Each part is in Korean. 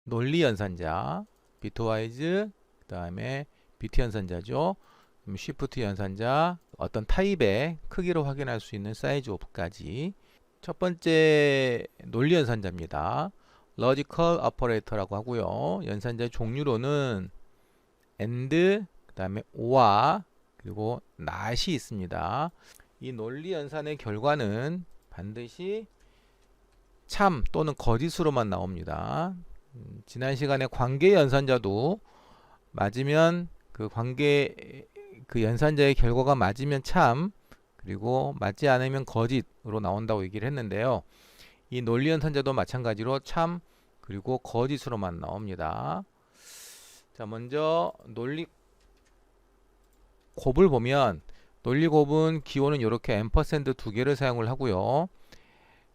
논리 연산자, 비트와이즈, 그 다음에 비트 연산자죠. 쉬프트 연산자, 어떤 타입의 크기로 확인할 수 있는 사이즈 오프까지. 첫 번째 논리 연산자입니다. logical operator라고 하고요. 연산자의 종류로는 and, 그 다음에 or, 그리고 not이 있습니다. 이 논리 연산의 결과는 반드시 참 또는 거짓으로만 나옵니다. 지난 시간에 관계 연산자도 맞으면 그 연산자의 결과가 맞으면 참, 그리고 맞지 않으면 거짓으로 나온다고 얘기를 했는데요. 이 논리 연산자도 마찬가지로 참 그리고 거짓으로만 나옵니다. 자, 먼저 논리 곱을 보면 논리 곱은 기호는 이렇게 앰퍼샌드 두 개를 사용을 하고요.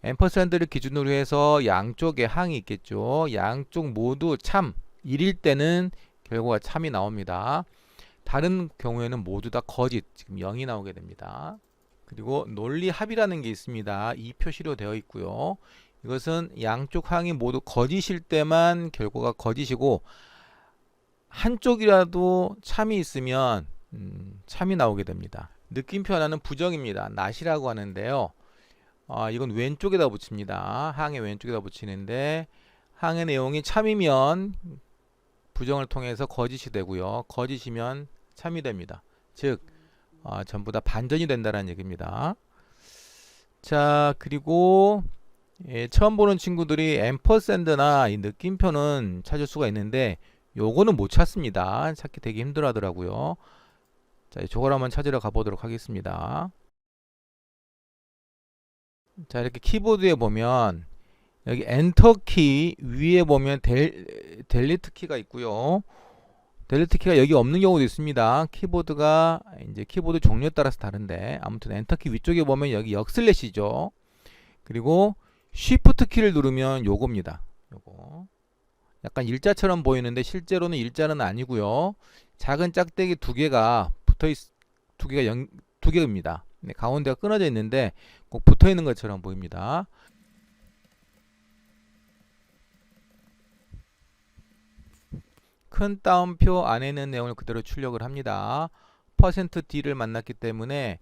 앰퍼샌드를 기준으로 해서 양쪽에 항이 있겠죠. 양쪽 모두 참 1일 때는 결과가 참이 나옵니다. 다른 경우에는 모두 다 거짓, 지금 0이 나오게 됩니다. 그리고 논리 합이라는 게 있습니다. 이 표시로 되어 있고요. 이것은 양쪽 항이 모두 거짓일 때만 결과가 거짓이고, 한쪽이라도 참이 있으면 참이 나오게 됩니다. 느낌표 하나는 부정입니다. not이라고 하는데요. 이건 왼쪽에다 붙입니다. 항의 왼쪽에다 붙이는데, 항의 내용이 참이면 부정을 통해서 거짓이 되고요. 거짓이면 참이 됩니다. 즉 전부 다 반전이 된다는 얘기입니다. 자, 그리고 처음 보는 친구들이 앰퍼샌드나 이 느낌표는 찾을 수가 있는데 요거는 못 찾습니다. 찾기 되게 힘들어 하더라고요. 자, 저걸 한번 찾으러 가보도록 하겠습니다. 자, 이렇게 키보드에 보면 여기 엔터 키 위에 보면 델리트 키가 있고요. 델리트 키가 여기 없는 경우도 있습니다. 키보드가 이제 키보드 종류에 따라서 다른데, 아무튼 엔터 키 위쪽에 보면 여기 역슬래시죠. 그리고 쉬프트 키를 누르면 요겁니다. 요거. 약간 일자처럼 보이는데 실제로는 일자는 아니고요. 작은 짝대기 두 개가 두 개입니다. 네, 가운데가 끊어져 있는데 꼭 붙어 있는 것처럼 보입니다. 큰 따옴표 안에 있는 내용을 그대로 출력을 합니다. %d를 만났기 때문에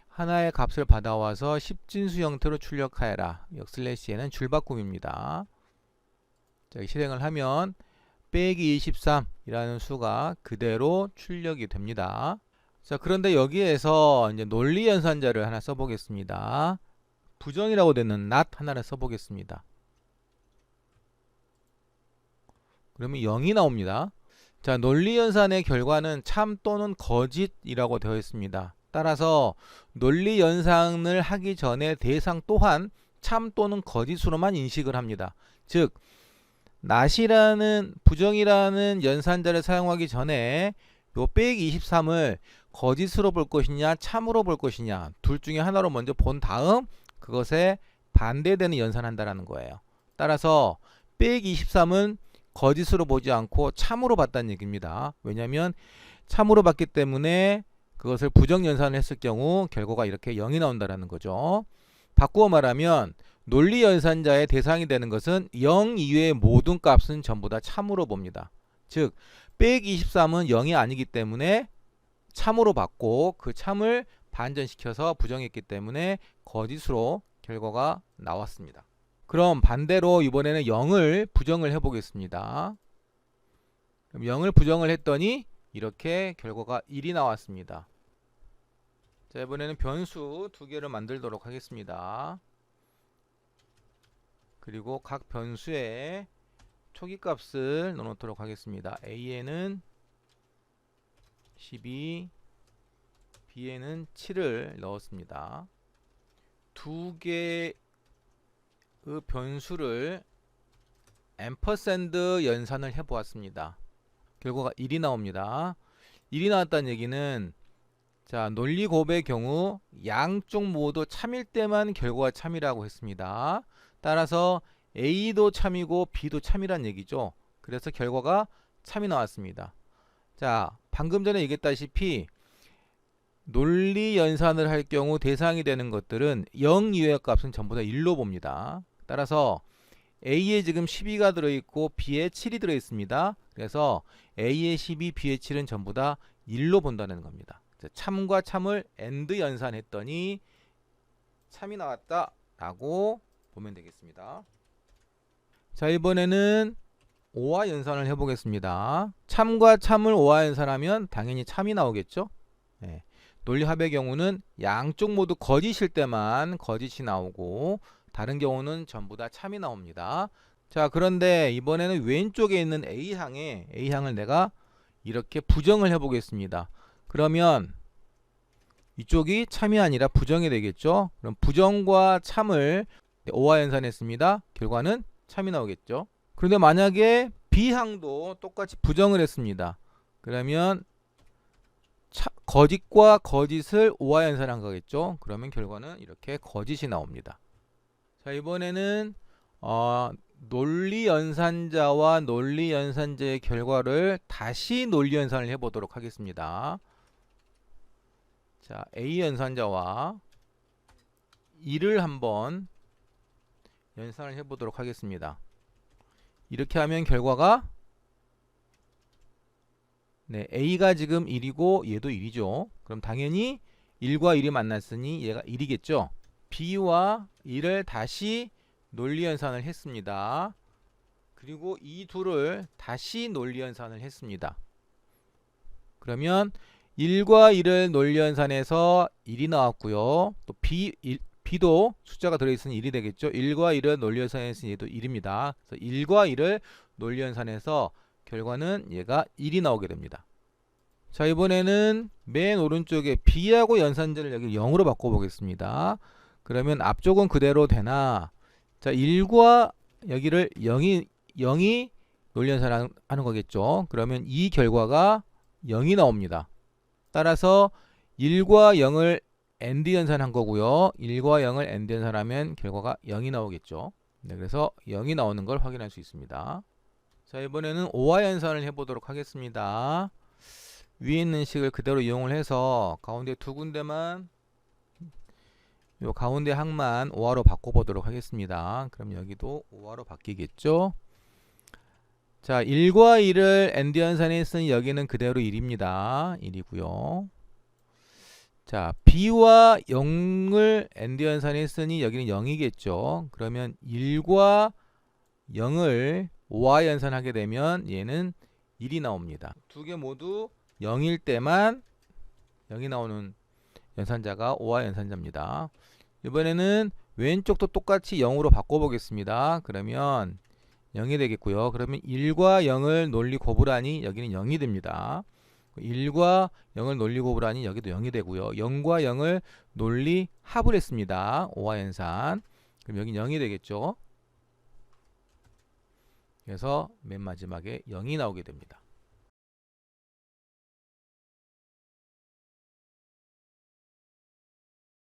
하나의 값을 받아와서 10진수 형태로 출력하여라. 역슬래시에는 줄바꿈입니다. 자, 실행을 하면 빼기 23이라는 수가 그대로 출력이 됩니다. 자, 그런데 여기에서 이제 논리 연산자를 하나 써보겠습니다. 부정이라고 되는 not 하나를 써보겠습니다. 그러면 0이 나옵니다. 자, 논리 연산의 결과는 참 또는 거짓이라고 되어 있습니다. 따라서 논리 연산을 하기 전에 대상 또한 참 또는 거짓으로만 인식을 합니다. 즉, not이라는 부정이라는 연산자를 사용하기 전에 요 빼기 23을 거짓으로 볼 것이냐 참으로 볼 것이냐 둘 중에 하나로 먼저 본 다음 그것에 반대되는 연산한다라는 거예요. 따라서 빼기 23은 거짓으로 보지 않고 참으로 봤다는 얘기입니다. 왜냐하면 참으로 봤기 때문에 그것을 부정 연산을 했을 경우 결과가 이렇게 0이 나온다는 거죠. 바꾸어 말하면 논리 연산자의 대상이 되는 것은 0 이외의 모든 값은 전부 다 참으로 봅니다. 즉 빼기 23은 0이 아니기 때문에 참으로 봤고, 그 참을 반전시켜서 부정했기 때문에 거짓으로 결과가 나왔습니다. 그럼 반대로 이번에는 0을 부정을 해보겠습니다. 그럼 0을 부정을 했더니 이렇게 결과가 1이 나왔습니다. 자, 이번에는 변수 두 개를 만들도록 하겠습니다. 그리고 각 변수에 초기값을 넣어놓도록 하겠습니다. a에는 12, b에는 7을 넣었습니다. 두 개의 변수를 앰퍼샌드 연산을 해보았습니다. 결과가 1이 나옵니다. 1이 나왔다는 얘기는, 자, 논리 곱의 경우 양쪽 모두 참일 때만 결과가 참이라고 했습니다. 따라서 A도 참이고 B도 참이란 얘기죠. 그래서 결과가 참이 나왔습니다. 자, 방금 전에 얘기했다시피 논리 연산을 할 경우 대상이 되는 것들은 0 이외의 값은 전부 다 1로 봅니다. 따라서 A에 지금 12가 들어있고 B에 7이 들어있습니다. 그래서 A에 12, B에 7은 전부 다 1로 본다는 겁니다. 참과 참을 AND 연산했더니 참이 나왔다 라고 보면 되겠습니다. 자, 이번에는 오화 연산을 해보겠습니다. 참과 참을 오화 연산하면 당연히 참이 나오겠죠. 네. 논리합의 경우는 양쪽 모두 거짓일 때만 거짓이 나오고 다른 경우는 전부 다 참이 나옵니다. 자, 그런데 이번에는 왼쪽에 있는 A항을 내가 이렇게 부정을 해보겠습니다. 그러면 이쪽이 참이 아니라 부정이 되겠죠. 그럼 부정과 참을 오화 연산했습니다. 결과는 참이 나오겠죠. 그런데 만약에 B항도 똑같이 부정을 했습니다. 그러면 거짓과 거짓을 오화 연산한 거겠죠. 그러면 결과는 이렇게 거짓이 나옵니다. 자, 이번에는 논리연산자와 논리연산자의 결과를 다시 논리연산을 해보도록 하겠습니다. 자, A 연산자와 2를 한번 연산을 해보도록 하겠습니다. 이렇게 하면 결과가 A가 지금 1이고 얘도 1이죠. 그럼 당연히 1과 1이 만났으니 얘가 1이겠죠. B와 1을 다시 논리연산을 했습니다. 그리고 이 둘을 다시 논리연산을 했습니다. 그러면 1과 1을 논리연산해서 1이 나왔고요. 또 B도 숫자가 들어있으니 1이 되겠죠. 1과 1을 논리연산해서 얘도 1입니다. 그래서 1과 1을 논리연산해서 결과는 얘가 1이 나오게 됩니다. 자, 이번에는 맨 오른쪽에 B하고 연산자를 여기 0으로 바꿔보겠습니다. 그러면 앞쪽은 그대로 되나, 자, 1과 여기를 0이 논리연산하는 거겠죠. 그러면 이 결과가 0이 나옵니다. 따라서 1과 0을 AND 연산한 거고요. 1과 0을 AND 연산하면 결과가 0이 나오겠죠. 네, 그래서 0이 나오는 걸 확인할 수 있습니다. 자, 이번에는 오화 연산을 해보도록 하겠습니다. 위에 있는 식을 그대로 이용을 해서 가운데 두 군데만, 요 가운데 항만 오화로 바꿔보도록 하겠습니다. 그럼 여기도 오화로 바뀌겠죠. 자, 1과 1을 AND 연산했으니 여기는 그대로 1입니다. 1이고요. 자, B와 0을 AND 연산했으니 여기는 0이겠죠. 그러면 1과 0을 오화 연산하게 되면 얘는 1이 나옵니다. 두 개 모두 0일 때만 0이 나오는 연산자가 오화 연산자입니다. 이번에는 왼쪽도 똑같이 0으로 바꿔보겠습니다. 그러면 0이 되겠고요. 그러면 1과 0을 논리 곱으라니 여기는 0이 됩니다. 1과 0을 논리 곱으라니 여기도 0이 되고요. 0과 0을 논리 합을 했습니다. 오화 연산. 그럼 여기 0이 되겠죠. 그래서 맨 마지막에 0이 나오게 됩니다.